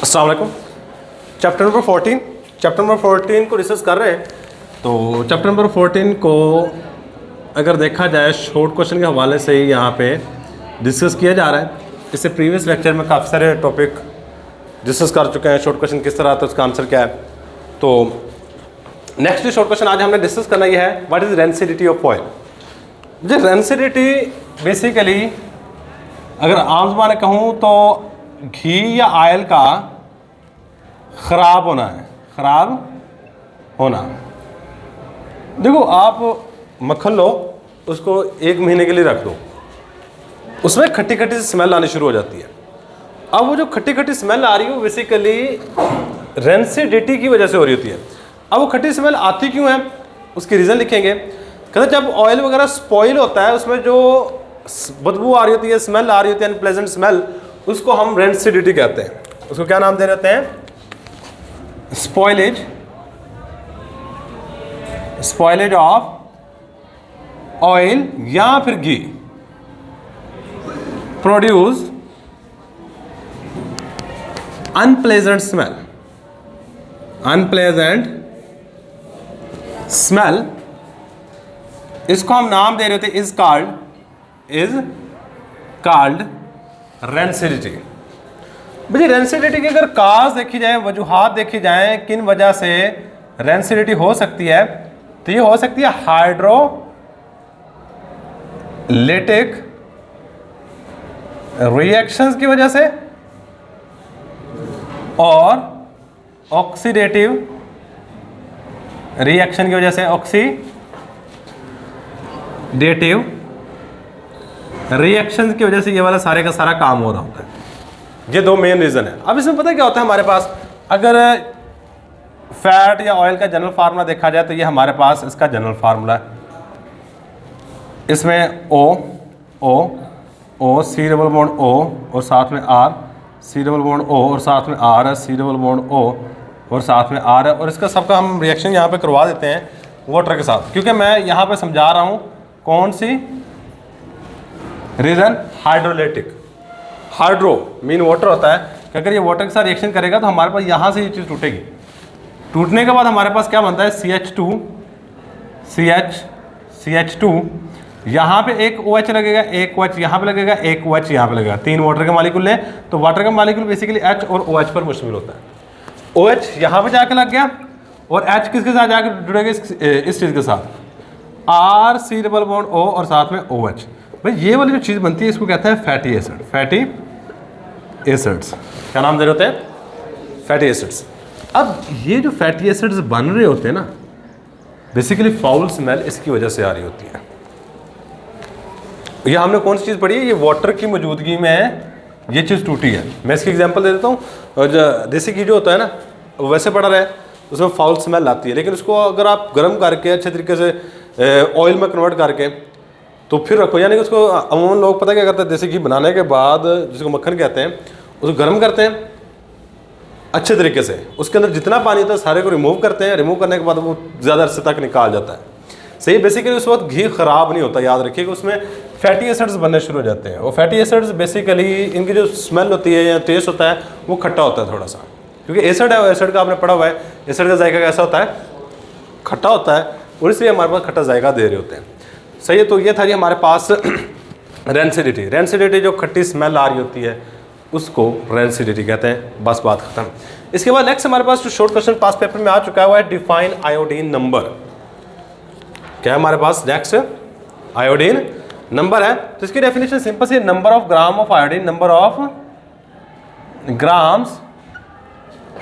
अस्सलाम वालेकुम। Chapter number 14 को डिस्कस कर रहे हैं। तो चैप्टर नंबर 14 को अगर देखा जाए शॉर्ट क्वेश्चन के हवाले से ही यहाँ पे डिस्कस किया जा रहा है। इससे प्रीवियस लेक्चर में काफ़ी सारे टॉपिक डिस्कस कर चुके हैं। शॉर्ट क्वेश्चन किस तरह आता है, उसका आंसर क्या है। तो नेक्स्ट शॉर्ट क्वेश्चन आज हमने डिस्कस करना यह है, what is rancidity of oil. जो रेंसिडिटी बेसिकली अगर आम ज़बान में कहूँ तो घी या ऑयल का ख़राब होना है, ख़राब होना। देखो आप मक्खन लो, उसको 1 महीने के लिए रख दो, उसमें खट्टी खट्टी स्मेल आनी शुरू हो जाती है। अब वो जो खट्टी खट्टी स्मेल आ रही है वो बेसिकली रेंसिडिटी की वजह से हो रही होती है। अब वो खट्टी स्मेल आती क्यों है, उसकी रीज़न लिखेंगे। कहते जब ऑयल वगैरह स्पॉइल होता है, उसमें जो बदबू आ रही होती है, स्मेल आ रही होती है, अनप्लेजेंट स्मेल, उसको हम रेंसिडिटी कहते हैं। उसको क्या नाम दे देते हैं, स्पॉइलेज ऑफ ऑयल या फिर घी प्रोड्यूस अनप्लेजेंट स्मेल, इसको हम नाम दे रहे थे इज कॉल्ड रेंसिडिटी। भाई रेंसिडिटी की अगर काज देखी जाए, वजूहात देखी जाए किन वजह से रेंसिडिटी हो सकती है, तो ये हो सकती है हाइड्रोलिटिक रिएक्शंस की वजह से और ऑक्सीडेटिव रिएक्शन की वजह से, ऑक्सीडेटिव रिएक्शंस की वजह से ये वाला सारे का सारा काम हो रहा होता है। ये 2 मेन रीज़न है। अब इसमें पता क्या होता है, हमारे पास अगर फैट या ऑयल का जनरल फार्मूला देखा जाए तो ये हमारे पास इसका जनरल फार्मूला है। इसमें O C double bond O और साथ में R, C double bond O और साथ में R है, C डबल बॉन्ड O और साथ में R है। और इसका सबका हम रिएक्शन यहाँ पे करवा देते हैं वाटर के साथ, क्योंकि मैं यहाँ पे समझा रहा हूँ कौन सी reason, hydrolytic. Hydro mean water होता है कि अगर ये वाटर के साथ रिएक्शन करेगा तो हमारे पास यहाँ से ये चीज़ टूटेगी। टूटने के बाद हमारे पास क्या बनता है, CH2, यहाँ पे एक OH लगेगा, एक OH यहाँ पे लगेगा, एक OH यहाँ पे लगेगा। 3 वाटर के मालिक्यूल लें तो वाटर का मालिक्यूल बेसिकली H और OH पर मुश्तमिल होता है। OH यहाँ पे जाके लग गया और H किसके साथ जाके जुड़ेगा, इस चीज़ के साथ, R C double bond O और साथ में OH। भाई ये वाली जो चीज़ बनती है इसको कहते हैं फैटी एसिड्स। क्या नाम दे रहे होते हैं, फैटी एसिड्स। अब ये जो फैटी एसिड्स बन रहे होते हैं ना, बेसिकली फाउल स्मेल इसकी वजह से आ रही होती है। ये हमने कौन सी चीज़ पढ़ी है, ये वाटर की मौजूदगी में ये चीज़ टूटी है। मैं इसकी एग्जांपल दे देता हूँ। और देसी घी जो होता है ना, वो वैसे पड़ा रहे, उसमें फाउल स्मेल आती है, लेकिन उसको अगर आप गर्म करके अच्छे तरीके से ऑयल में कन्वर्ट करके तो फिर रखो, यानी कि उसको अमूमन लोग पता क्या करते हैं, देसी घी बनाने के बाद जिसको मक्खन कहते हैं, उसको गर्म करते हैं अच्छे तरीके से, उसके अंदर जितना पानी होता है सारे को रिमूव करते हैं। रिमूव करने के बाद वो ज़्यादा अरसे तक निकाल जाता है। सही, बेसिकली उस वक्त घी ख़राब नहीं होता। याद रखिएगा उसमें फैटी एसिड्स बनने शुरू हो जाते हैं। और फैटी एसिड्स बेसिकली इनकी जो स्मेल होती है या टेस्ट होता है वो खट्टा होता है थोड़ा सा, क्योंकि एसिड है, एसिड का आपने पढ़ा हुआ है, एसिड का जायका कैसा होता है, खट्टा होता है, और इसलिए हमारे पास खट्टा जायका दे रहे होते हैं। सही है, तो ये था जी हमारे पास रेंसिडिटी जो खट्टी स्मेल आ रही होती है उसको रेंसिडिटी कहते हैं। बस बात खत्म। इसके बाद नेक्स्ट हमारे पास जो शॉर्ट क्वेश्चन पास पेपर में आ चुका है वो है डिफाइन आयोडीन नंबर। क्या है हमारे पास, नेक्स्ट आयोडीन नंबर है। तो इसकी डेफिनेशन सिंपल सी, number of gram of iodine, number of grams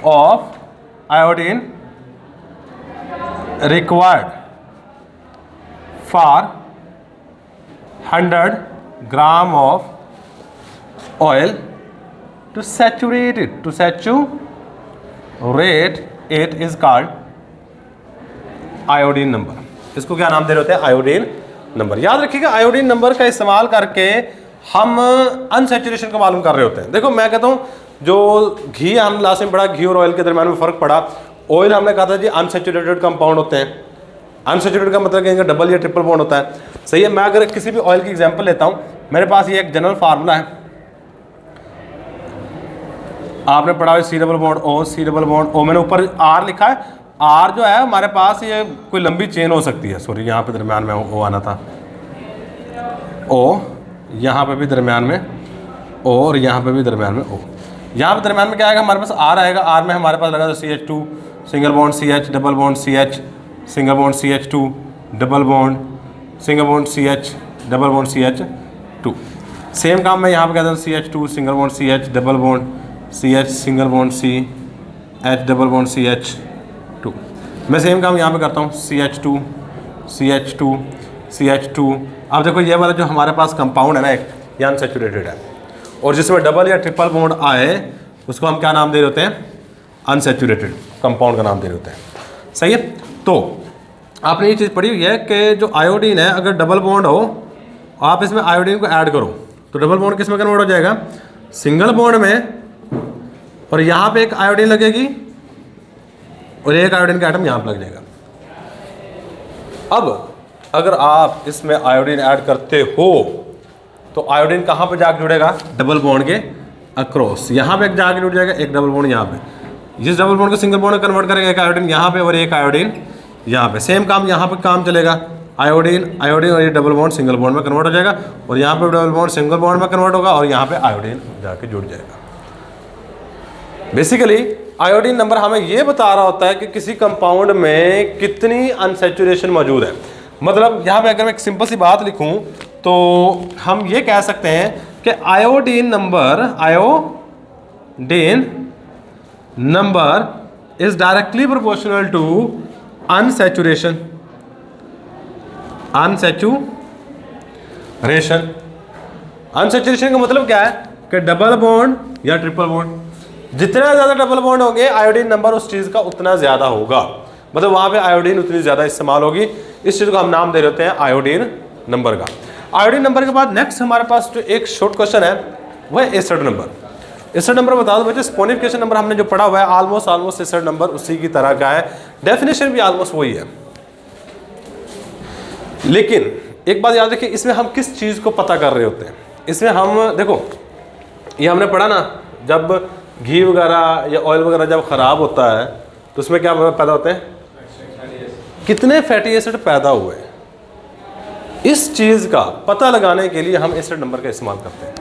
of iodine required for 100 gram of oil to saturate it is called iodine number. इसको क्या नाम दे रहे होते हैं, आयोडीन नंबर। याद रखिएगा आयोडीन नंबर का इस्तेमाल करके हम अनसैचुरेशन को मालूम कर रहे होते हैं। देखो मैं कहता हूँ जो घी हम लास्ट में पढ़ा, घी और ऑयल के दरम्यान में फ़र्क पड़ा। ऑयल हमने कहा था जी अनसैचुरेटेड कंपाउंड होते हैं, अनसैचुरेटेड का मतलब कहेंगे डबल या ट्रिपल बॉन्ड होता है। सही है। मैं अगर किसी भी ऑयल की एग्जांपल लेता हूँ, मेरे पास ये एक जनरल फार्मूला है, आपने पढ़ा हुआ C double bond O, C double bond O, मैंने ऊपर आर लिखा है। आर जो है हमारे पास ये कोई लंबी चेन हो सकती है, सॉरी यहाँ पे दरम्यान में ओ आना था, ओ यहाँ पे भी दरम्यान में ओ और यहाँ पे भी दरम्यान में ओ। यहाँ पे दरम्यान में क्या आएगा, हमारे पास आर आएगा। आर में हमारे पास लगा था CH2 single bond CH double bond CH single bond CH2 double bond single bond CH double bond CH2। Same काम मैं यहाँ पे कहता हूँ CH2 single bond CH double bond CH single bond CH double bond CH2। मैं same काम यहाँ पे करता हूँ CH2 CH2 CH2। अब देखो ये वाला जो हमारे पास कंपाउंड है ना, एक ये अनसैचुरेटेड है, और जिसमें डबल या ट्रिपल बॉन्ड आए उसको हम क्या नाम दे रहे होते हैं, अनसैचुरेटेड कंपाउंड का नाम दे रहे होते हैं। सही है। तो आपने ये चीज़ पढ़ी हुई है कि जो आयोडीन है अगर डबल बॉन्ड हो, आप इसमें आयोडीन को ऐड करो तो डबल बॉन्ड किस में कन्वर्ट हो जाएगा, सिंगल बॉन्ड में, और यहाँ पे एक आयोडीन लगेगी और एक आयोडीन का एटम यहाँ पे लग जाएगा। अब अगर आप इसमें आयोडीन ऐड करते हो तो आयोडीन कहाँ पे जाके जुड़ेगा, डबल बॉन्ड के अक्रॉस, यहाँ पे एक जाके जुड़ जाएगा, एक डबल बॉन्ड यहाँ पे, जिस डबल बॉन्ड को सिंगल बॉन्ड में कन्वर्ट करेगा, एक आयोडीन यहाँ पे और एक आयोडीन यहाँ पे। सेम काम यहाँ पे काम चलेगा, आयोडीन आयोडीन और ये डबल बॉन्ड सिंगल बॉन्ड में कन्वर्ट हो जाएगा, और यहाँ पे डबल बॉन्ड सिंगल बॉन्ड में कन्वर्ट होगा और यहाँ पे आयोडीन जाके जुड़ जाएगा। बेसिकली आयोडीन नंबर हमें ये बता रहा होता है कि किसी कंपाउंड में कितनी अनसैचुरेशन मौजूद है। मतलब यहाँ पे अगर मैं एक सिंपल सी बात लिखूँ तो हम ये कह सकते हैं कि iodine number is directly proportional to unsaturation. Unsaturation का मतलब क्या है कि डबल बॉन्ड या ट्रिपल बॉन्ड, जितना ज़्यादा डबल बॉन्ड होंगे आयोडीन नंबर उस चीज़ का उतना ज़्यादा होगा, मतलब वहाँ पे आयोडीन उतनी ज़्यादा इस्तेमाल होगी। इस चीज़ को हम नाम दे देते हैं आयोडीन नंबर का। आयोडीन नंबर के बाद नेक्स्ट हमारे पास जो एक शॉर्ट क्वेश्चन है वह है एसिड नंबर। एसिड नंबर बता दो बच्चे, स्पोनिफिकेशन नंबर हमने जो पढ़ा हुआ है ऑलमोस्ट एसिड नंबर उसी की तरह का है, डेफिनेशन भी ऑलमोस्ट वही है। लेकिन एक बात याद रखिए, इसमें हम किस चीज़ को पता कर रहे होते हैं। इसमें हम देखो, ये हमने पढ़ा ना, जब घी वगैरह या ऑयल वगैरह जब ख़राब होता है तो उसमें क्या पैदा होते हैं, कितने फैटी एसिड पैदा हुए। इस चीज़ का पता लगाने के लिए हम एसिड नंबर का इस्तेमाल करते हैं।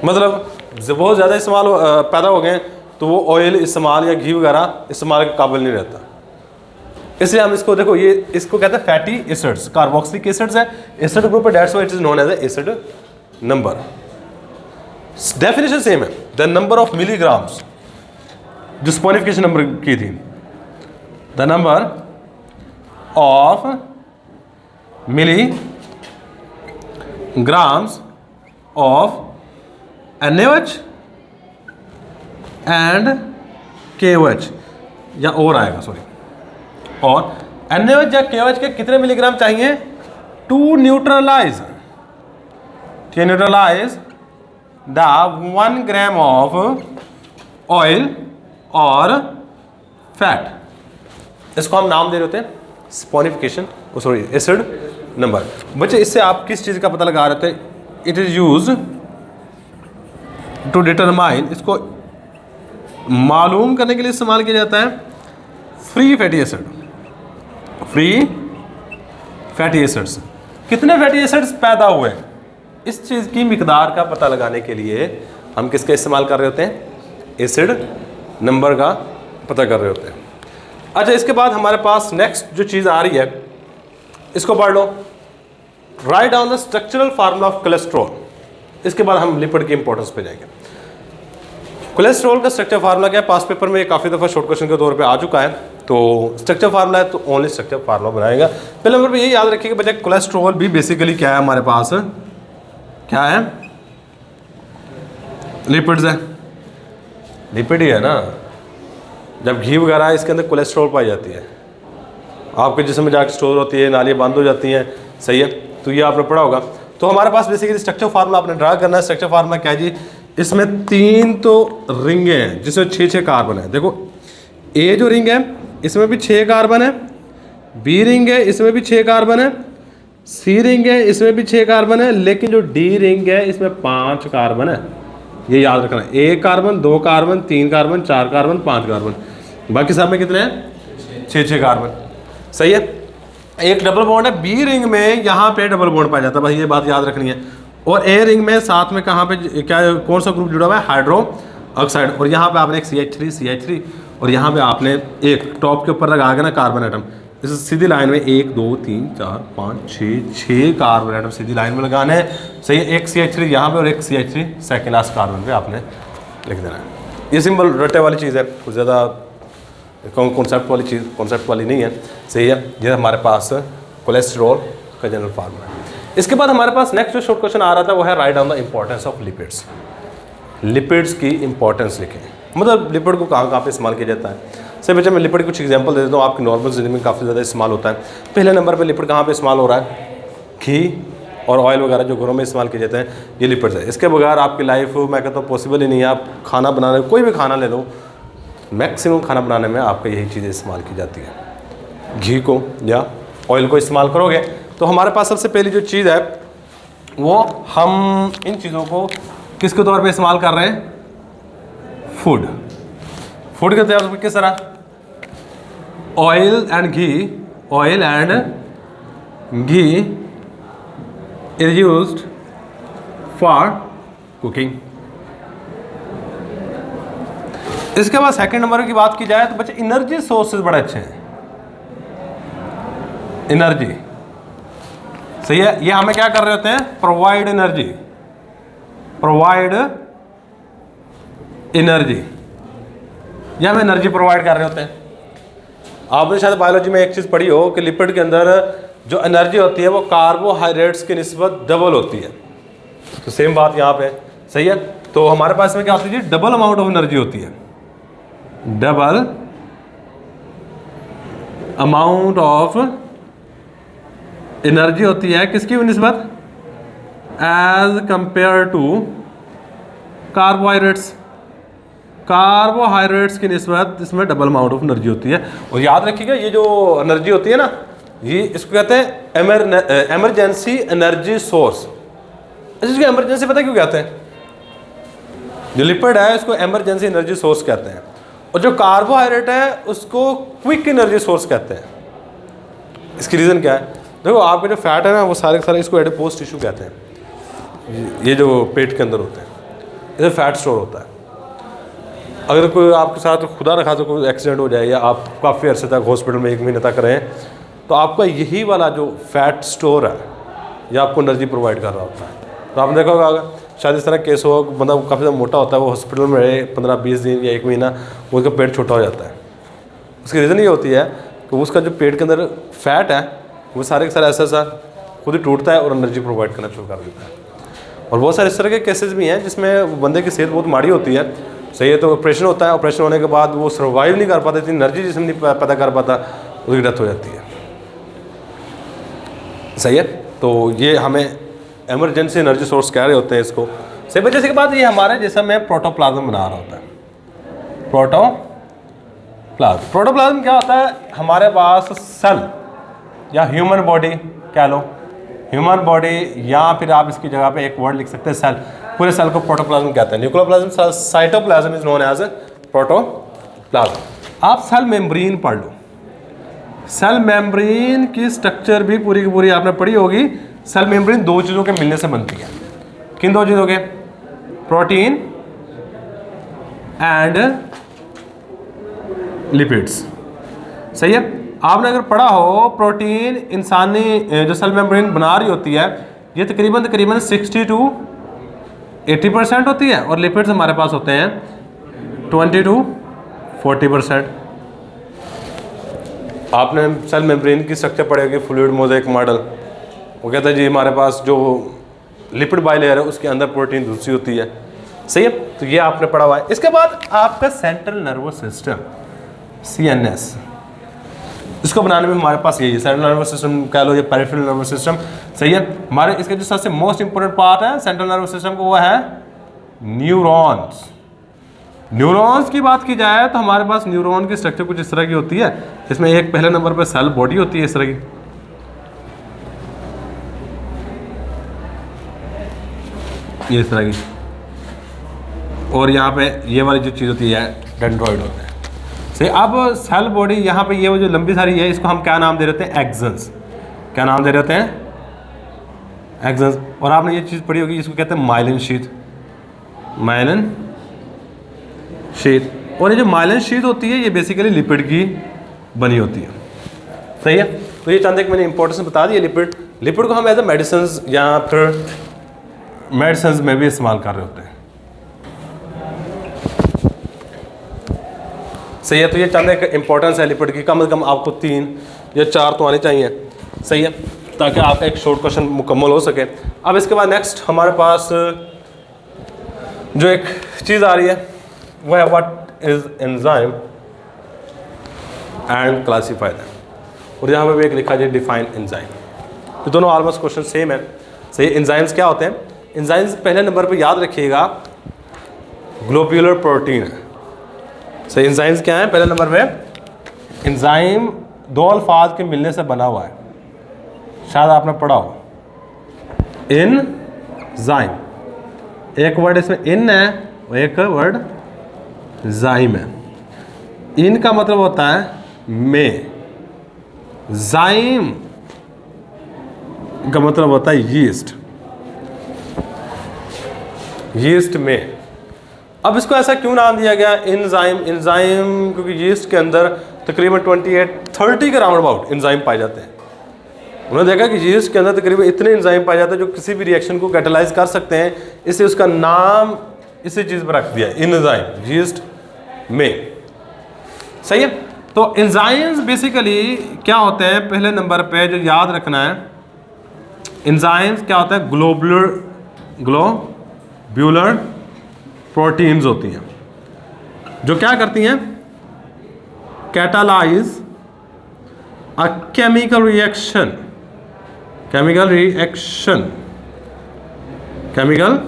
मतलब जब बहुत ज़्यादा इस्तेमाल पैदा हो गए तो वो ऑयल इस्तेमाल या घी वगैरह इस्तेमाल के काबिल नहीं रहता, इसलिए हम इसको देखो, ये इसको कहते हैं फैटी एसिड्स, कार्बोक्सिलिक एसिड्स है acid group, that's why it is known as acid number. Definition same है, द नंबर ऑफ मिलीग्राम्स, जो स्पोनिफिकेशन नंबर की थी, the number of milligrams of NaOH and KOH, या और आएगा सॉरी, और NaOH या KOH के कितने मिलीग्राम चाहिए to neutralize the 1 gram of oil और फैट। इसको हम नाम दे रहे होते हैं स्पोनिफिकेशन, सॉरी एसिड नंबर। बच्चे इससे आप किस चीज़ का पता लगा रहे थे, it is use to determine, इसको मालूम करने के लिए इस्तेमाल किया जाता है free fatty acid, free fatty acids, कितने फैटी एसिड्स पैदा हुए, इस चीज़ की मिकदार का पता लगाने के लिए हम किसका इस्तेमाल कर रहे होते हैं, एसिड नंबर का पता कर रहे होते हैं। अच्छा, इसके बाद हमारे पास नेक्स्ट जो चीज़ आ रही है इसको पढ़ लो, right down the structural formula of cholesterol. इसके बाद हम लिपिड की इंपॉर्टेंस पे जाएंगे। कोलेस्ट्रॉल का स्ट्रक्चर फार्मूला क्या है, पास पेपर में काफ़ी दफ़ा शॉर्ट क्वेश्चन के तौर पे आ चुका है, तो स्ट्रक्चर फार्मूला है तो ओनली स्ट्रक्चर फार्मूला बनाएगा। पहले नंबर पे यही याद रखिए कि बच्चे कोलेस्ट्रॉल भी बेसिकली क्या है, हमारे पास क्या है, लिपिड्स है, लिपिड ही है ना। जब घी वगैरह है इसके अंदर कोलेस्ट्रॉल पाई जाती है, आपके जिस्म में जाकर स्टोर होती है, नालियाँ बंद हो जाती हैं, सही है, तो ये आपने पढ़ा होगा। तो हमारे पास बेसिकली स्ट्रक्चर फार्मूला आपने ड्रा करना है। स्ट्रक्चर फार्मूला क्या है जी, इसमें 3 तो रिंगें हैं जिसमें 6-6 कार्बन है। देखो ए जो रिंग है इसमें भी 6 कार्बन है, बी रिंग है इसमें भी 6 कार्बन है, सी रिंग है इसमें भी 6 कार्बन है, लेकिन जो डी रिंग है इसमें 5 कार्बन है। ये याद रखना है, 1 carbon, 2 carbon, 3 carbon, 4 carbon, 5 carbon, बाकी सब में कितने हैं? 6 कार्बन। सही है। एक डबल बॉन्ड है बी रिंग में, यहाँ पे डबल बॉन्ड पाया जाता है, बस ये बात याद रखनी है। और ए रिंग में साथ में कहाँ पे क्या कौन सा ग्रुप जुड़ा हुआ है? Hydro oxide. और यहाँ पे आपने एक CH3 और यहाँ पे आपने एक टॉप के ऊपर लगा के ना कार्बन एटम, इस सीधी लाइन में 1 2 3 4 5 6 कार्बन एटम सीधी लाइन में लगाने हैं। सही है। एक CH3 यहाँ पे और एक CH3 सेकेंड लास्ट कार्बन पे आपने लिख देना है। ये सिंपल रटे वाली चीज़ है, कुछ ज़्यादा कॉन्सेप्ट वाली चीज़ कॉन्सेप्ट वाली नहीं है। सही है। ये हमारे पास कोलेस्ट्रॉल का जनरल फार्मूला है। इसके बाद हमारे पास नेक्स्ट जो शॉर्ट क्वेश्चन आ रहा था वो है right down the importance of lipids. Lipids की इंपॉर्टेंस लिखें, मतलब लिपिड को कहाँ कहाँ पे इस्तेमाल किया जाता है। सही बच्चे, मैं लिपिड कुछ एग्जांपल दे देता हूँ, आपकी नॉर्मल जिंदगी में काफ़ी ज़्यादा इस्तेमाल होता है। पहले नंबर पे लिपिड कहाँ पे इस्तेमाल हो रहा है? घी और ऑयल वगैरह जो घरों में इस्तेमाल किए जाते हैं, ये लिपिड्स है। इसके बगैर आपकी लाइफ मैं कहता हूँ पॉसिबल ही नहीं है। आप खाना बनाने, कोई भी खाना ले लो, मैक्सिमम खाना बनाने में आपका यही चीज़ें इस्तेमाल की जाती है। घी को या ऑयल को इस्तेमाल करोगे तो हमारे पास सबसे पहली जो चीज़ है वो हम इन चीज़ों को किसके तौर पे इस्तेमाल कर रहे हैं? फूड के तौर पे किस तरह? Oil and ghee is used for cooking. इसके बाद सेकंड नंबर की बात की जाए तो बच्चे एनर्जी सोर्सेज बड़े अच्छे हैं। एनर्जी, सही है। ये हमें क्या कर रहे होते हैं? प्रोवाइड एनर्जी, ये हमें एनर्जी प्रोवाइड कर रहे होते हैं। आपने शायद बायोलॉजी में एक चीज़ पढ़ी हो कि लिपिड के अंदर जो एनर्जी होती है वो कार्बोहाइड्रेट्स की निस्बत डबल होती है। तो सेम बात यहाँ पे, सही है। तो हमारे पास में क्या होती है? डबल अमाउंट ऑफ एनर्जी होती है। डबल अमाउंट ऑफ एनर्जी होती है किसकी निस्बत? एज कंपेयर टू कार्बोहाइड्रेट्स की निस्बत इसमें डबल अमाउंट ऑफ एनर्जी होती है। और याद रखिएगा ये जो एनर्जी होती है ना, ये इसको कहते हैं एमरजेंसी एनर्जी सोर्स। इसको एमरजेंसी पता क्यों कहते हैं? जो लिपिड है इसको एमरजेंसी एनर्जी सोर्स कहते हैं, और जो कार्बोहाइड्रेट है उसको क्विक एनर्जी सोर्स कहते हैं। इसकी रीज़न क्या है? देखो, आपके जो फैट है ना वो सारे सारे इसको एडिपोज टिश्यू कहते हैं। ये जो पेट के अंदर होते हैं, इसमें फैट स्टोर होता है। अगर कोई आपके साथ खुदा न खासा कोई एक्सीडेंट हो जाए या आप काफ़ी अर्से तक हॉस्पिटल में 1 महीने तक रहें, तो आपका यही वाला जो फैट स्टोर है ये आपको एनर्जी प्रोवाइड कर रहा होता है। तो आपने देखा होगा शायद इस तरह केस हो, बंदा काफ़ी ज़्यादा मोटा होता है, वो हॉस्पिटल में रहे 15-20 दिन या 1 महीना, उसका पेट छोटा हो जाता है। उसकी रीज़न ये होती है कि उसका जो पेट के अंदर फैट है वो सारे के सारे ऐसा खुद ही टूटता है और एनर्जी प्रोवाइड करना शुरू कर देता है। और बहुत सारे इस तरह के केसेस भी हैं जिसमें बंदे की सेहत बहुत माड़ी होती है, सही है। तो ऑपरेशन होता है, ऑपरेशन होने के बाद वो सर्वाइव नहीं कर पाता, इतनी एनर्जी जिसम नहीं पैदा कर पाता, उसकी डेथ हो जाती है, सही है। तो ये हमें एमरजेंसी एनर्जी सोर्स कह रहे होते हैं इसको, सही। वजह से के बाद ये हमारे जिसम में प्रोटोप्लाज्म बना रहा होता है। प्रोटोप्लाज्म क्या होता है? हमारे पास सेल या ह्यूमन बॉडी कह लो, ह्यूमन बॉडी, या फिर आप इसकी जगह पे एक वर्ड लिख सकते हैं सेल। पूरे सेल को प्रोटोप्लाज्म कहते हैं। Nucleoplasm, cytoplasm is known as protoplasm. आप सेल मेम्ब्रेन पढ़ लो। सेल मेम्ब्रेन की स्ट्रक्चर भी पूरी की पूरी आपने पढ़ी होगी। सेल मेम्ब्रेन 2 चीज़ों के मिलने से बनती है। किन 2 चीज़ों के? प्रोटीन एंड लिपिड्स, सही है। आपने अगर पढ़ा हो प्रोटीन इंसानी जो सेल मेम्ब्रेन बना रही होती है ये तकरीबन 60 to 80% होती है, और लिपिड्स हमारे पास होते हैं 20 to 40%। आपने सेल मेम्ब्रेन की स्ट्रक्चर पढ़ेगी, फ्लूइड मोज़ेक मॉडल, वो कहता है जी हमारे पास जो लिपिड बाइलेयर है उसके अंदर प्रोटीन दूसरी होती है, सही है। तो ये आपने पढ़ा हुआ है। इसके बाद आपका सेंट्रल नर्वस सिस्टम CNS, इसको बनाने में हमारे पास यही सेंट्रल नर्वस सिस्टम कह लो, ये पेरिफेरल नर्वस सिस्टम, सही है। हमारे इसका जो सबसे मोस्ट इंपोर्टेंट पार्ट है सेंट्रल नर्वस सिस्टम को, वो है न्यूरॉन्स। न्यूरॉन्स की बात की जाए तो हमारे पास न्यूरॉन की स्ट्रक्चर कुछ इस तरह की होती है। इसमें एक पहले नंबर पर सेल बॉडी होती है इस तरह की, ये इस तरह की, और यहाँ पे ये वाली जो चीज़ होती है डेंड्रॉइड होते हैं। सही, अब सेल बॉडी यहाँ पे ये वो जो लंबी सारी है, इसको हम क्या नाम दे रहे हैं? एक्सन्स। क्या नाम दे रहे हैं? एक्सन्स। और आपने ये चीज़ पढ़ी होगी, इसको कहते हैं माइलिन शीथ। Myelin sheath. और ये जो माइलिन शीथ होती है, ये बेसिकली लिपिड की बनी होती है। सही है, तो ये चंद एक मैंने इंपॉर्टेंस बता दी है लिपिड। लिपिड को हम एज ए मेडिसिन या फिर मेडिसिन में भी इस्तेमाल कर रहे होते हैं। सही है, तो ये चंद एक इंपॉर्टेंस है लिपिड की, कम से कम आपको 3 या 4 तो आने चाहिए। सही है, ताकि आपका एक शॉर्ट क्वेश्चन मुकम्मल हो सके। अब इसके बाद नेक्स्ट हमारे पास जो एक चीज़ आ रही है वो है what is enzyme and classify them. और यहाँ पे भी एक लिखा है डिफाइन एंजाइम। तो दोनों ऑलमोस्ट क्वेश्चन सेम है। सही, एंजाइम्स क्या होते हैं? एंजाइम्स पहले नंबर पे याद रखिएगा ग्लोब्यूलर प्रोटीन है। सही, एंजाइम्स क्या है? पहले नंबर पे एंजाइम 2 अल्फाज के मिलने से बना हुआ है, शायद आपने पढ़ा हो। एंजाइम, एक वर्ड इसमें इन है और एक वर्ड जाइम है। इन का मतलब होता है में, जाइम का मतलब होता है यीस्ट। यीस्ट में। अब इसको ऐसा क्यों नाम दिया गया एंजाइम? एंजाइम क्योंकि यीस्ट के अंदर तकरीबन 28-30 के राउंड अबाउट एंजाइम पाए जाते हैं। उन्होंने देखा कि यीस्ट के अंदर तकरीबन इतने एंजाइम पाए जाते हैं जो किसी भी रिएक्शन को कैटालाइज कर सकते हैं, इसलिए उसका नाम इसी चीज़ पर रख दिया एंजाइम, यीस्ट में। सही है, तो एंजाइम्स बेसिकली क्या होते हैं? पहले नंबर पे जो याद रखना है, एंजाइम्स क्या होता है? ग्लोब्यूलर प्रोटीन्स होती हैं जो क्या करती हैं? कैटालाइज अ chemical reaction. Chemical reaction, chemical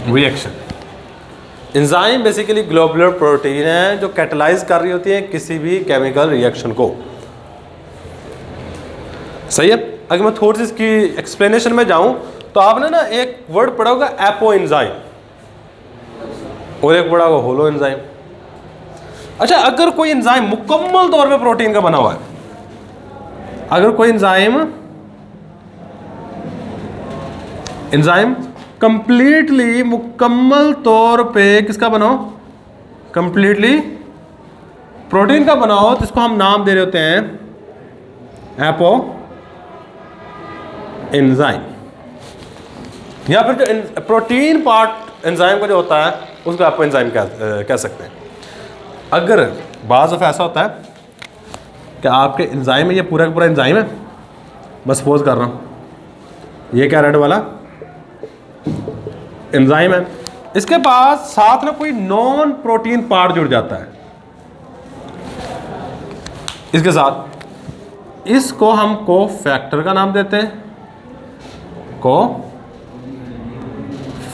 reaction. Enzyme basically globular protein है जो कैटालाइज कर रही होती है किसी भी केमिकल रिएक्शन को। सही है, अगर मैं थोड़ी सी इसकी एक्सप्लेनेशन में जाऊं तो आपने ना एक वर्ड पढ़ा होगा एपो एंजाइम और एक पढ़ा होगा होलो एंजाइम। अच्छा, अगर कोई एंजाइम मुकम्मल तौर पे प्रोटीन का बना हुआ है, अगर कोई एंजाइम कंप्लीटली मुकम्मल तौर पे किसका बनाओ? कंप्लीटली प्रोटीन का बनाओ, तो इसको हम नाम दे रहे होते हैं एपो एंजाइम। या फिर जो प्रोटीन पार्ट एंजाइम का जो होता है उसको एपो एंजाइम कह सकते हैं। अगर बाज़ दफ़ा ऐसा होता है कि आपके एंजाइम में ये पूरा का पूरा एंजाइम है, मैं सपोज कर रहा हूँ ये क्या रेड वाला एंजाइम है, इसके पास साथ में कोई नॉन प्रोटीन पार्ट जुड़ जाता है इसके साथ, इसको हम को फैक्टर का नाम देते हैं, को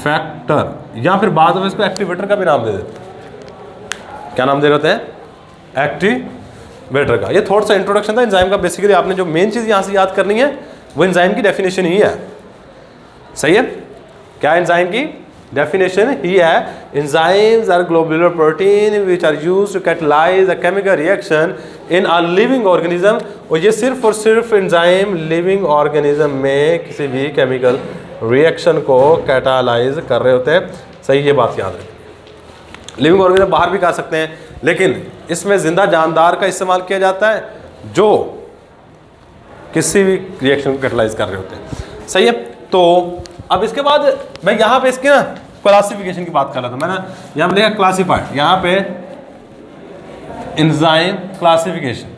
फैक्टर, या फिर बाद में इसको एक्टिवेटर का भी नाम दे देते हैं। क्या नाम दे रहे होते हैं? एक्टिवेटर का। ये थोड़ा सा इंट्रोडक्शन था एंजाइम का। बेसिकली आपने जो मेन चीज़ यहाँ से याद करनी है वो एंजाइम की डेफिनेशन ही है। सही है, क्या एंजाइम की डेफिनेशन ही है? Enzymes are globular protein which are used to catalyze a chemical reaction in a living organism. और ये सिर्फ और सिर्फ एंजाइम लिविंग ऑर्गेनिज्म में किसी भी केमिकल रिएक्शन को कैटालाइज कर रहे होते हैं। सही, ये बात याद रखें। लिविंग ऑर्गेनिज्म बाहर भी कर सकते हैं, लेकिन इसमें जिंदा जानदार का इस्तेमाल किया जाता है जो किसी भी रिएक्शन को कैटालाइज कर रहे होते हैं। सही है, तो अब इसके बाद मैं यहाँ पे इसके ना क्लासिफिकेशन की बात कर रहा था। मैंने यहाँ पे लिखा क्लासिफाइड, यहाँ पे enzyme classification,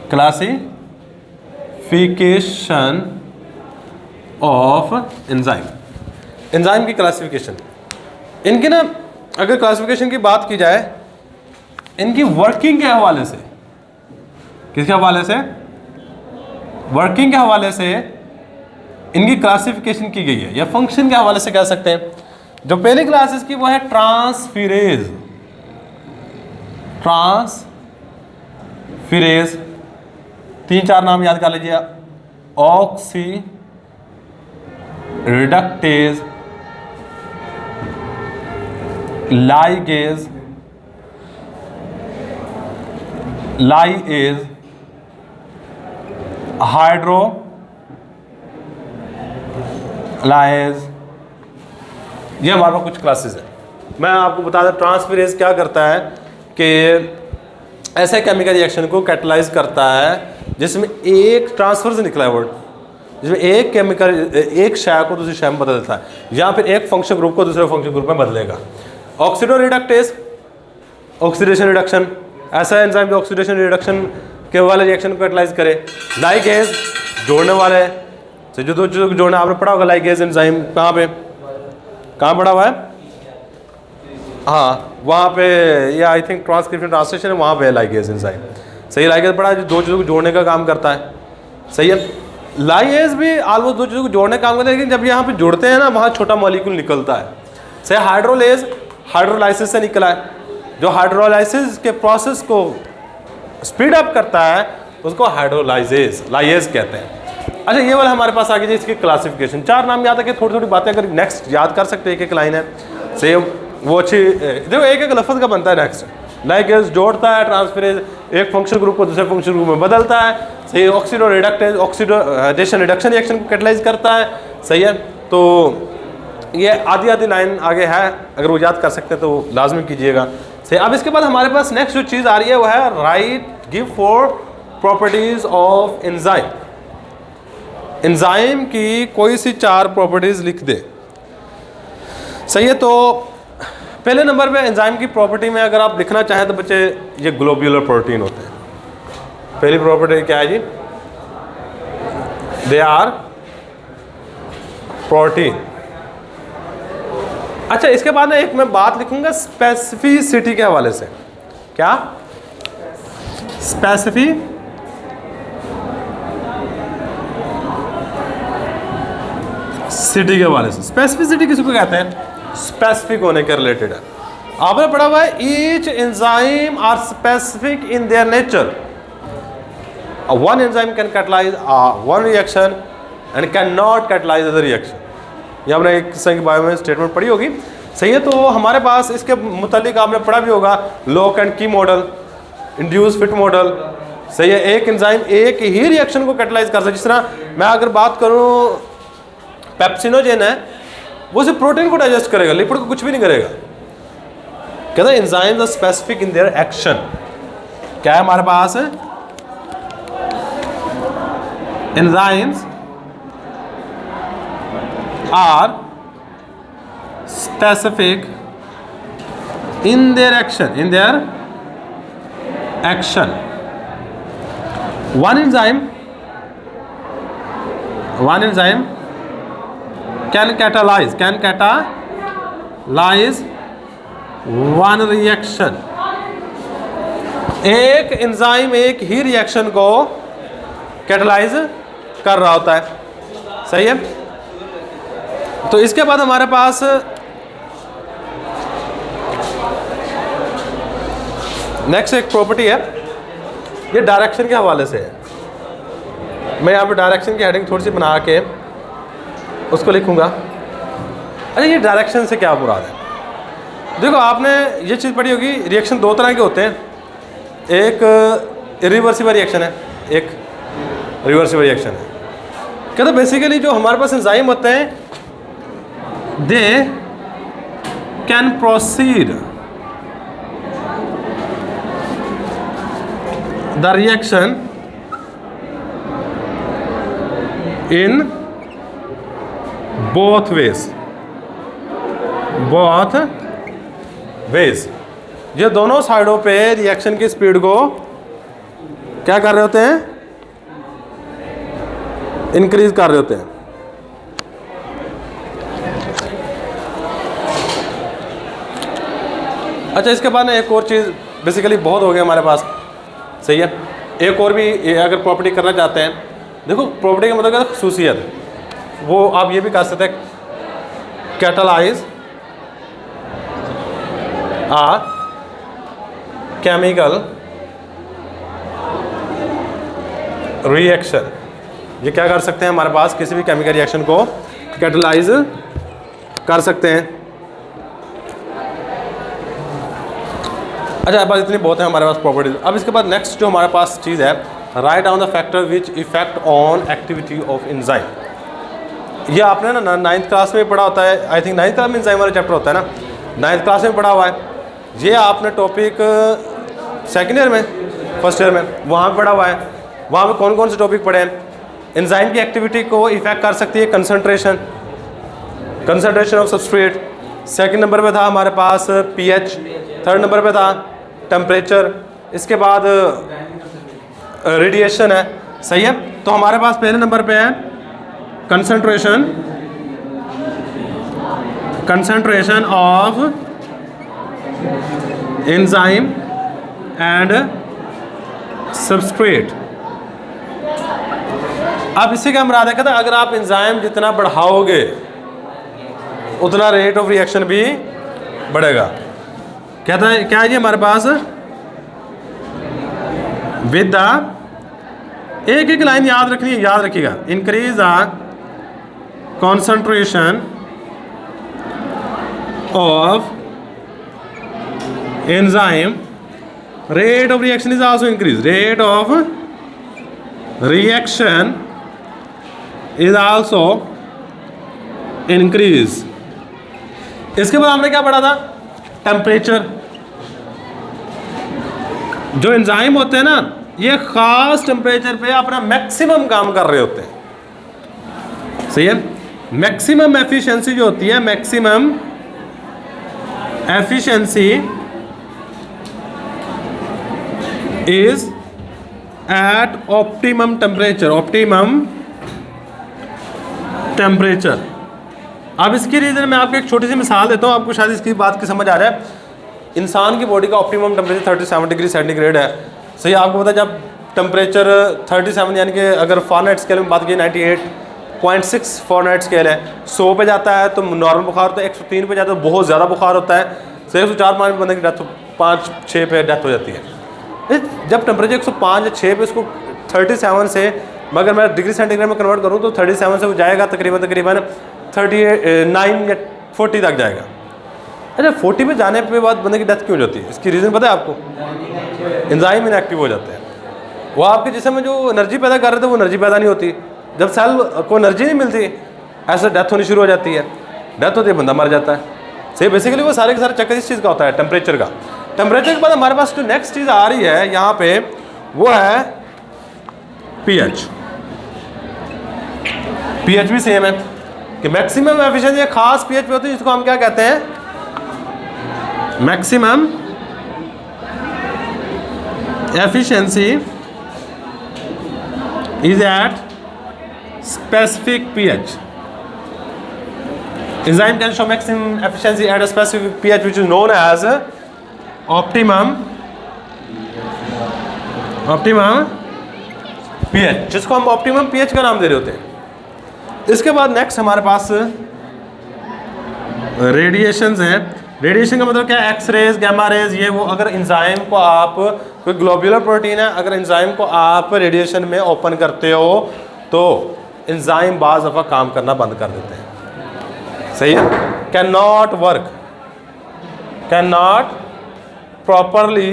classification of enzyme, enzyme की क्लासिफिकेशन। इनके ना अगर क्लासिफिकेशन की बात की जाए, इनकी वर्किंग के हवाले से, किसके हवाले से? वर्किंग के हवाले से इनकी क्लासिफिकेशन की गई है, या फंक्शन के हवाले से कह सकते हैं। जो पहली क्लासेस की वो है ट्रांसफिरेज। ट्रांसफिरेज 3-4 नाम याद कर लीजिए। ऑक्सी रिडक्टेज, लाइगेज हाइड्रोलाइज, ये हमारे पास कुछ क्लासेस है। मैं आपको बता दें ट्रांसफेरेज क्या करता है कि ऐसे केमिकल रिएक्शन को कैटलाइज करता है जिसमें एक ट्रांसफर से निकला है वर्ड, जिसमें एक केमिकल एक शय को दूसरी शय में बदल देता है, या फिर एक फंक्शन ग्रुप को दूसरे फंक्शन ग्रुप में बदलेगा। ऑक्सीडो रिडक्टेज, ऑक्सीडेशन रिडक्शन, ऐसा एंजाइम जो ऑक्सीडेशन रिडक्शन के वाले रिएक्शन को कैटलाइज करे। लाइगेज, जोड़ने वाले, तो जो दो चीज़ों को जोड़ना आपने पढ़ा होगा। लाइगेज एंजाइम कहाँ पढ़ा हुआ है? हाँ, वहाँ पे, ये आई थिंक ट्रांसक्रिप्शन ट्रांसलेशन है, वहाँ पे है लाइगेज एंजाइम। सही, लाइगेज पढ़ा है जो दो चीज़ों को जोड़ने का काम करता है। सही है, लाइगेज भी ऑलमोस्ट दो चीज़ों को जोड़ने का काम करता है, लेकिन जब यहाँ पे जुड़ते हैं ना वहाँ छोटा मॉलिक्यूल निकलता है। सही, हाइड्रोलेज हाइड्रोलाइसिस से निकला है, जो हाइड्रोलाइसिस के प्रोसेस को स्पीड अप करता है उसको हाइड्रोलाइजेज लाइजेज कहते हैं। अच्छा, ये वाला हमारे पास आ गया जी इसकी क्लासिफिकेशन। 4 नाम याद है कि थोड़ी थोड़ी बातें अगर नेक्स्ट याद कर सकते हैं, एक एक लाइन है सेम वो अच्छी। देखो एक एक लफ्ज़ का बनता है नेक्स्ट। लाइगेज जोड़ता है, ट्रांसफेरेज एक फंक्शन ग्रुप को दूसरे फंक्शन ग्रुप में बदलता है। सही है, oxido reductase oxidation reduction reaction को कैटलाइज करता है। सही है, तो ये आधी लाइन आगे है, अगर वो याद कर सकते हैं तो लाजमी कीजिएगा। सही, अब इसके बाद हमारे पास नेक्स्ट जो चीज़ आ रही है वो है right give 4 properties of enzyme. Enzyme की कोई सी 4 प्रॉपर्टीज लिख दे। सही है, तो पहले नंबर पे एंजाइम की प्रॉपर्टी में अगर आप लिखना चाहें तो बच्चे ये ग्लोब्यूलर प्रोटीन होते हैं। पहली प्रॉपर्टी क्या है जी? They are protein. अच्छा, इसके बाद एक मैं बात लिखूंगा स्पेसिफिसिटी के हवाले से। क्या? स्पेसिफिसिटी के हवाले से। स्पेसिफिसिटी किसको कहते हैं? स्पेसिफिक होने के रिलेटेड है। आपने पढ़ा हुआ है each enzyme are specific in their nature. One enzyme can catalyze one reaction and can not catalyze other reaction. ये हमने एक किस्म की बायो में स्टेटमेंट पढ़ी होगी। सही है, तो हमारे पास इसके मुतालिक आपने पढ़ा भी होगा लॉक एंड की मॉडल, इंड्यूस फिट मॉडल। सही है, एक एंजाइम एक ही रिएक्शन को कैटलाइज कर सकता है। जिस तरह मैं अगर बात करूं पेप्सिनोजेन है, वो सिर्फ प्रोटीन को डाइजेस्ट करेगा, लिपिड को कुछ भी नहीं करेगा। कहते हैं enzymes are specific in their action. क्या है हमारे पास? Enzymes are specific in their action, one enzyme can catalyze one reaction। एक एंजाइम एक ही रिएक्शन को कैटलाइज कर रहा होता है। सही है, तो इसके बाद हमारे पास नेक्स्ट एक प्रॉपर्टी है, ये डायरेक्शन के हवाले से है। मैं यहाँ पे डायरेक्शन की हेडिंग थोड़ी सी बना के उसको लिखूंगा। अच्छा, ये डायरेक्शन से क्या मुराद है? देखो, आपने ये चीज़ पढ़ी होगी, रिएक्शन 2 तरह के होते हैं। एक इरिवर्सिबल रिएक्शन है, एक रिवर्सिबल रिएक्शन है। कहते बेसिकली जो हमारे पास एंजाइम होते हैं they can proceed the reaction in both ways. ये दोनों साइडों पे रिएक्शन की स्पीड को क्या कर रहे होते हैं? इंक्रीज कर रहे होते हैं। अच्छा, इसके बाद ना एक और चीज़, बेसिकली बहुत हो गया हमारे पास। सही है, एक और भी अगर प्रॉपर्टी करना चाहते हैं, देखो प्रॉपर्टी का मतलब खसूसियत, वो आप ये भी कर सकते हैं कैटलाइज आ केमिकल रिएक्शन। ये क्या कर सकते हैं? हमारे पास किसी भी केमिकल रिएक्शन को कैटलाइज कर सकते हैं। अच्छा बस इतनी बहुत है हमारे पास प्रॉपर्टीज। अब इसके बाद नेक्स्ट जो हमारे पास चीज़ है, right down the factor which effect on activity of enzyme. ये आपने ना 9th क्लास में पढ़ा होता है, आई थिंक 9th क्लास में एंजाइम वाला चैप्टर होता है ना, 9th क्लास में पढ़ा हुआ है। ये आपने टॉपिक 2nd ईयर में, 1st ईयर में वहाँ पर पढ़ा हुआ है। वहाँ पे कौन कौन से टॉपिक पढ़े हैं? एंजाइम की एक्टिविटी को इफेक्ट कर सकती है concentration of substrate. 2nd number पे था हमारे पास pH, 3rd नंबर पे था टेम्परेचर, इसके बाद रेडिएशन है। सही है, तो हमारे पास पहले नंबर पे है concentration of enzyme and substrate. अब इससे क्या मुराद है? कहता है अगर आप एंजाइम जितना बढ़ाओगे उतना रेट ऑफ रिएक्शन भी बढ़ेगा। कहता है क्या है जी हमारे पास विद द, एक एक लाइन याद रखनी है, याद रखिएगा। Increase the concentration of enzyme, rate of reaction is also increase, rate of reaction is also increase. इसके बाद हमने क्या पढ़ा था? टेम्परेचर। जो एंजाइम होते हैं ना, ये खास टेम्परेचर पे अपना मैक्सिमम काम कर रहे होते हैं। सही है, मैक्सिमम एफिशिएंसी जो होती है, maximum efficiency is at optimum temperature, optimum temperature. अब इसकी रीज़न मैं आपको एक छोटी सी मिसाल देता हूँ, आपको शायद इसकी बात की समझ आ जाए। इंसान की बॉडी का ऑप्टिमम टेम्परेचर 37 डिग्री सेंटीग्रेड है। सही, आपको पता है जब टेम्परेचर 37 यानी कि अगर फ़ारेनहाइट स्केल में बात की 98.6 फ़ारेनहाइट स्केल है, 100 पे जाता है तो नॉर्मल बुखार होता है, 103 पे जाता है तो बहुत ज़्यादा बुखार होता है। सही, 104-5 बंदे की डेथ, 5-6 पे डेथ हो जाती है। जब टेम्परेचर 105 या 6 पे इसको 37 से, मगर मैं डिग्री सेंटीग्रेड में कन्वर्ट करूँ तो 37 से वो जाएगा तकरीबन 39 या 40 तक जाएगा। अच्छा, 40 पे जाने पे बाद बंदे की डेथ क्यों होती है? इसकी रीज़न पता है आपको? एंजाइम इनएक्टिव हो जाते हैं। वो आपके जिस्म में जो एनर्जी पैदा कर रहे थे वो एनर्जी पैदा नहीं होती। जब सेल को एनर्जी नहीं मिलती, ऐसे डेथ होनी शुरू हो जाती है। डेथ होती है, बंदा मर जाता है। सही, बेसिकली वो सारे के सारे चक्कर इस चीज़ का होता है, टेम्परेचर का। टेम्परेचर के बाद हमारे पास जो नेक्स्ट चीज़ आ रही है यहाँ पे, वो है pH। pH भी सेम है कि मैक्सिमम एफिशिएंसी एक खास pH पे होती है जिसको हम क्या कहते हैं? Maximum efficiency is at specific pH। Enzyme can show maximum efficiency at a specific pH which is known as optimum pH, जिसको हम optimum pH का नाम दे रहे होते हैं। इसके बाद नेक्स्ट हमारे पास रेडिएशंस हैं। रेडिएशन का मतलब क्या है? एक्सरेज, गामा रेज, ये वो। अगर एंजाइम को आप, कोई ग्लोब्यूलर प्रोटीन है, अगर एंजाइम को आप रेडिएशन में ओपन करते हो तो एंजाइम बाज़ दफ़ा काम करना बंद कर देते हैं। सही है, can not properly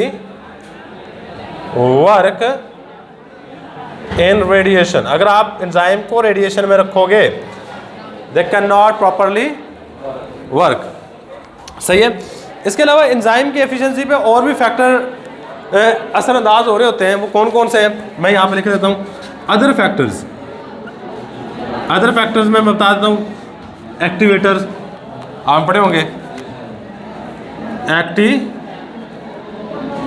work in radiation. अगर आप एंजाइम को रेडिएशन में रखोगे, they can not properly work. सही है, इसके अलावा एंजाइम की एफिशिएंसी पे और भी फैक्टर असरअंदाज हो रहे होते हैं। वो कौन कौन से हैं मैं यहाँ पे लिख देता हूँ। अदर फैक्टर्स में बता देता हूँ। एक्टिवेटर्स आप पढ़े होंगे,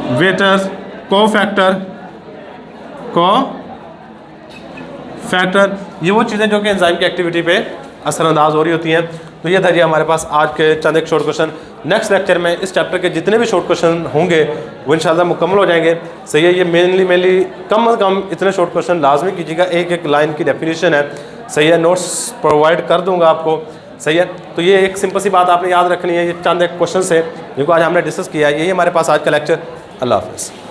एक्टिवेटर्स, कोफैक्टर, ये वो चीज़ें जो कि एंजाइम की एक्टिविटी पे असरअंदाज हो रही होती हैं। तो ये था जी हमारे पास आज के चंद एक शॉर्ट क्वेश्चन। नेक्स्ट लेक्चर में इस चैप्टर के जितने भी शॉर्ट क्वेश्चन होंगे वो इंशाल्लाह मुकम्मल हो जाएंगे। सही है, ये मेनली कम से कम इतने शॉर्ट क्वेश्चन लाजमी कीजिएगा। एक एक लाइन की डेफिनेशन है। सही है, नोट्स प्रोवाइड कर दूंगा आपको। सही है, तो ये एक सिंपल सी बात आपने याद रखनी है। ये चंद एक क्वेश्चन है जिनको आज हमने डिस्कस किया है। यही हमारे पास आज का लेक्चर। अल्लाह हाफ़िज़।